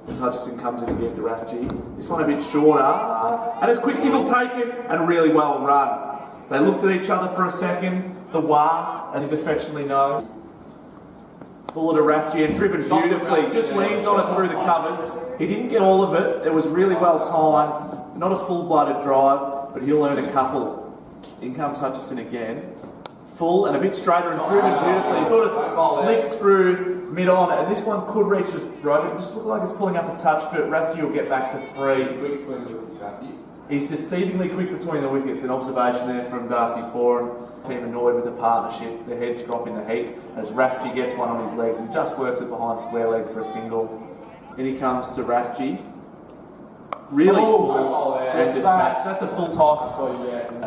As Hutchison comes in again to Rathje. This one a bit shorter. And it's quick single taken and really well run. They looked at each other for a second. The wah, as he's affectionately known. Full to Rathje and driven beautifully. Just leans on it through the covers. He didn't get all of it. It was really well timed. Not a full-blooded drive, but he'll earn a couple. In comes Hutchison again. Full and a bit straighter and driven beautifully. Sort of flicked through mid-on, and this one could reach the throat. It just looked like it's pulling up a touch, but Rathje will get back for 3. He's deceivingly quick between the wickets. An observation there from Darcy Foran. Team annoyed with the partnership. The heads drop in the heat as Rathje gets one on his legs and just works it behind square leg for a single. In he comes to Rathje. Really full. That's a full toss. And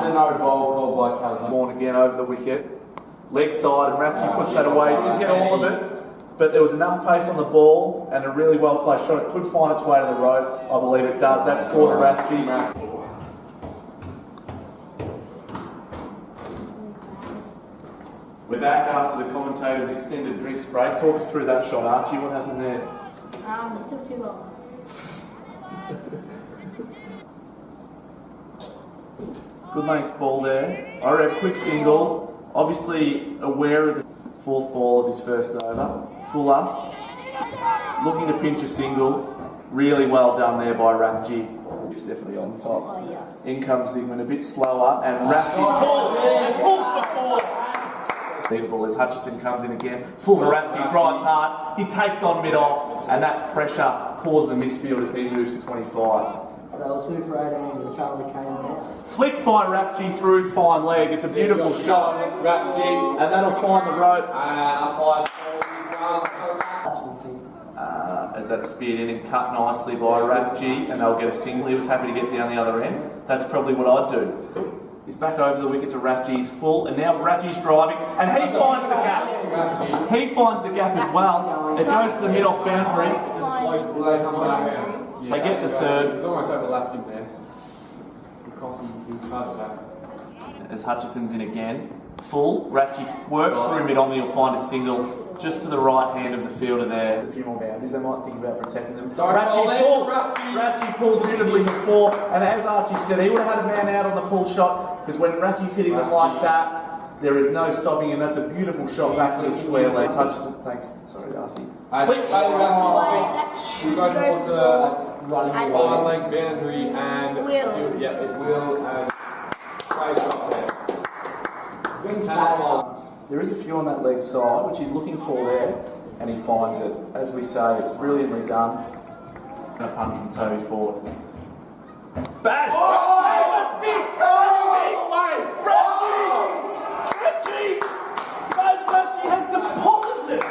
another ball called by Calzone. Born again over the wicket. Leg side, and Rathje puts that away. Didn't get all of it, but there was enough pace on the ball and a really well placed shot. It could find its way to the rope. I believe it does. That's for the Rathje. We're back after the commentator's extended drinks break. Talk us through that shot, Archie. What happened there? It took too long. Good length ball there. Oreb, quick single. Obviously aware of the 4th ball of his first over. Fuller. Looking to pinch a single. Really well done there by Rathje. He's definitely on top. Oh, yeah. In comes Sigmund, a bit slower, and Rathje pulls the ball. As Hutchison comes in again, full to Rathje, drives hard, he takes on mid-off, and that pressure causes the misfield as he moves to 25. So 2 for 18 and Charlie came out. Flicked by Rathje through fine leg, it's a beautiful shot, Rathje, and that'll find the rope. As that's speared in and cut nicely by Rathje, and they'll get a single. He was happy to get down the other end. That's probably what I'd do. He's back over the wicket to Rathje, he's full, and now Rathje's driving, and he finds the gap. He finds the gap as well. It goes to the mid-off boundary. They get the 3rd. He's almost overlapped him there. Because he's cut back. As Hutchison's in again. Full. Rathje works through mid-on, he'll find a single just to the right hand of the fielder there. A few more boundaries, they might think about protecting them. Rathje pulls beautifully for 4, and as Archie said, he would have had a man out on the pull shot, because when Rathje's hitting it like that, there is no stopping him. That's a beautiful shot back to the square legs. Hutchison, thanks. Sorry, Darcy. We go towards the one leg boundary and it will great shot there. There is a few on that leg side, which he's looking for there, and he finds it. As we say, it's brilliantly done. And a punch from Toby Ford. Bad! That's big! Rathje has deposited!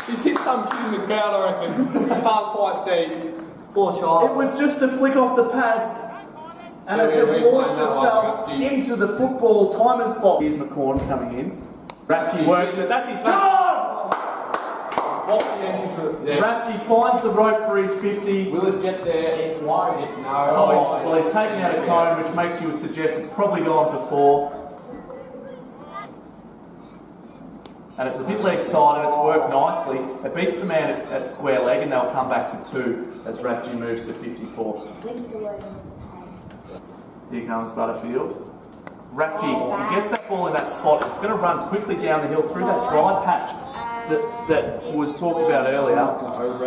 He's hit some kid in the crowd, I reckon. Can't quite see. Poor child. It was just a flick off the pads, and it has launched itself into the football timer's box. Here's McCorn coming in. Rathje works it. That's his 50. Rathje finds the rope for his 50. Will it get there? It's wide. No. Well, he's taking out a cone, which makes you suggest it's probably gone for 4. And it's a bit leg side, and it's worked nicely. It beats the man at square leg, and they'll come back for 2 as Rathje moves to 54. Here comes Butterfield. Rathje, he gets that ball in that spot. It's going to run quickly down the hill through that dry patch that was talked about earlier.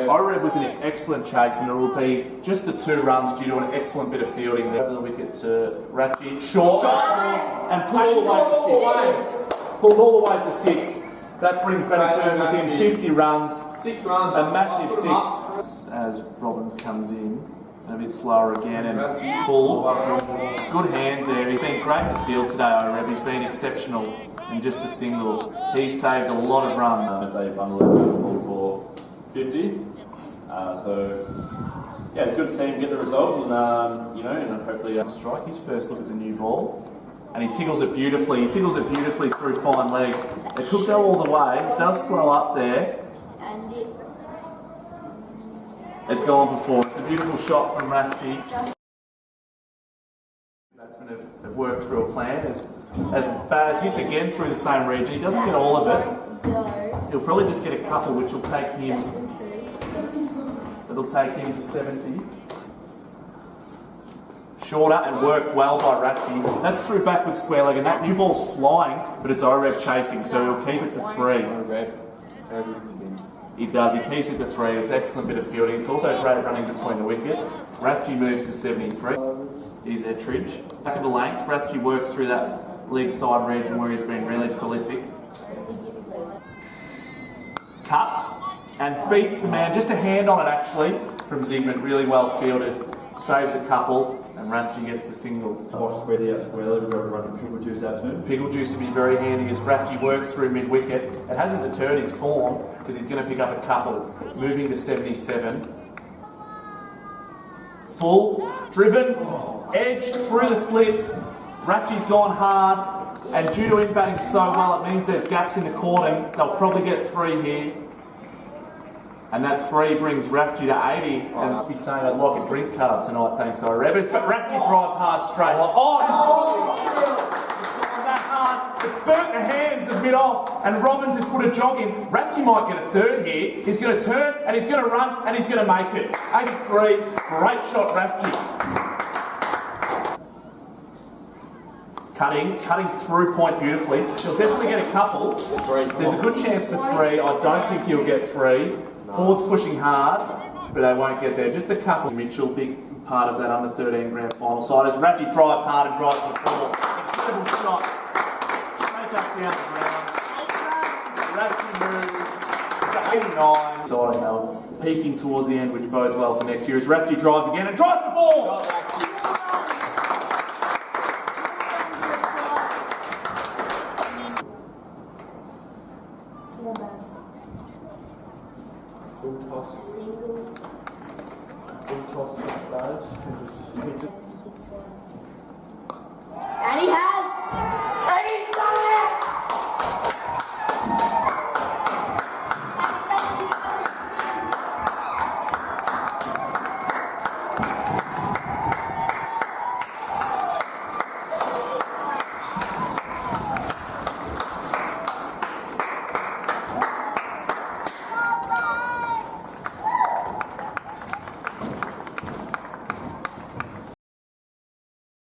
Oreb with an excellent chase, and it will be just the 2 runs due to an excellent bit of fielding there. Over the wicket to Rathje. Short. And pulled all the way for 6. Pulled all the way for 6. That brings Bannockburn within 50 runs. 6 runs. A massive 6. As Robbins comes in. A bit slower again and pull. Good hand there. He's been great in the field today, Oreb. He's been exceptional in just the single. He's saved a lot of runs. As a bundle for 50. So yeah, it's good to see him get the result, and and hopefully strike his first look at the new ball. And he tickles it beautifully. He tickles it beautifully through fine leg. It could go all the way. It does swell up there. It's gone for 4. It's a beautiful shot from Rathje. Batsmen have worked through a plan. As Baz hits again through the same region, he doesn't get all of it. He'll probably just get a couple, which will take him It'll take him to 70. Shorter and worked well by Rathje. That's through backward square leg, and that new ball's flying, but it's Oreb chasing, so he'll keep it to 3. He does, he keeps it to 3. It's an excellent bit of fielding. It's also great running between the wickets. Rathje moves to 73. Here's Ettridge. Back of the length, Rathje works through that leg side region where he's been really prolific. Cuts and beats the man, just a hand on it actually, from Zygmunt, really well fielded. Saves a couple. And Rathje gets the single. Watch square the out square leg, we've got to run Pickle Juice out to him. Pickle Juice would be very handy as Rathje works through mid-wicket. It hasn't deterred his form because he's going to pick up a couple. Moving to 77. Full, driven, edge through the slips. Rathje's gone hard, and due to him batting so well, it means there's gaps in the courting. They'll probably get 3 here. And that 3 brings Rathje to 80. And I'll be saying I'd like a drink card tonight, thanks, Irebus. But Rathje drives hard straight. Oh, he's gone that hard. It's burnt the hands of mid-off. And Robbins has put a jog in. Rathje might get a 3rd here. He's going to turn, and he's going to run, and he's going to make it. 83. Great shot, Rathje. Cutting through point beautifully. He'll definitely get a couple. There's a good chance for 3. I don't think he'll get 3. Ford's pushing hard, but they won't get there. Just a couple. Mitchell, big part of that under 13 grand final side. As Rathje drives hard and drives to the floor. Incredible shot. Straight up down the ground. Rathje moves to 89. Sorry, Mel. Peaking towards the end, which bodes well for next year. As Rathje drives again and drives the ball. Full toss. Single. Full toss does. And he has!